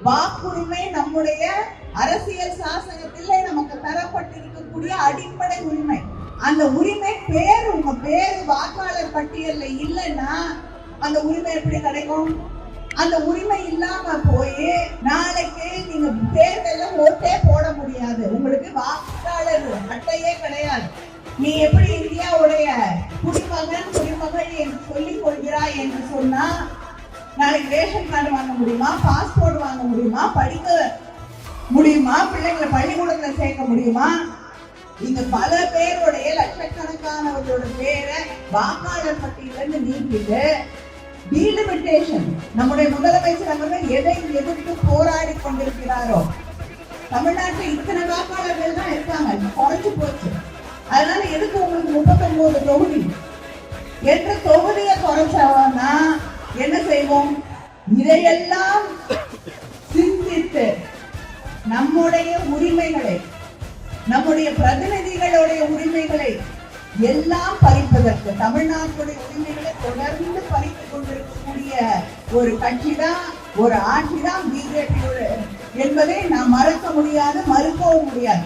வாக்குரிமை நம்முடைய அரசியல் சாசனத்திலே நமக்கு தரப்பட்டிருக்கக்கூடிய அடிப்படை உரிமை. அந்த உரிமை பேர் உங்க பேரு வாக்காளர் பட்டியல்ல இல்லைன்னா அந்த உரிமை எப்படி கிடைக்கும்? அந்த உரிமை இல்லாம போய் நாளைக்கு நீங்க தேர்தல்ல ஓட்டே போட முடியாது. உங்களுக்கு வாக்காளர் அட்டையே கிடையாது. நீ எப்படி இந்தியாவுடைய குடிமகன் குடிமகள் என்று சொல்லிக் கொள்கிறாய் என்று சொன்னா நாளைக்கு ரேஷன் கார்டு வாங்க முடியுமா? பாஸ்போர்ட் வாங்க முடியுமா? படிக்க முடியுமா? பிள்ளைங்களை பள்ளிக்கூடத்துல சேர்க்க முடியுமா? இங்க பல பேருடைய லட்சக்கணக்கானவர்களோட பேரை வாக்காளர் பட்டியலிருந்து நீக்கிட்டு டீலிமிட்டேஷன் நம்முடைய முதலமைச்சர் அவர்கள் எதை எதிர்த்து போராடி கொண்டிருக்கிறாரோ, தமிழ்நாட்டில் இத்தனை வாக்காளர்கள் தான் இருக்காங்க, குறைஞ்சு போச்சு. அதனால எதுக்கு உங்களுக்கு 39 தொகுதி என்ற தொகுதியை குறைச்சவன்னா என்ன செய்வோம்? இதையெல்லாம் சிந்தித்து நம்முடைய உரிமைகளை, நம்முடைய பிரதிநிதிகளுடைய உரிமைகளை எல்லாம் பறிப்பதற்கு, தமிழ்நாட்டுடைய உரிமைகளை தொடர்ந்து பறித்துக் கொண்டிருக்கக்கூடிய ஒரு கட்சி தான், ஒரு ஆட்சி தான் பிஜேபி என்பதை நாம் மறக்க முடியாது, மறுக்கவும் முடியாது.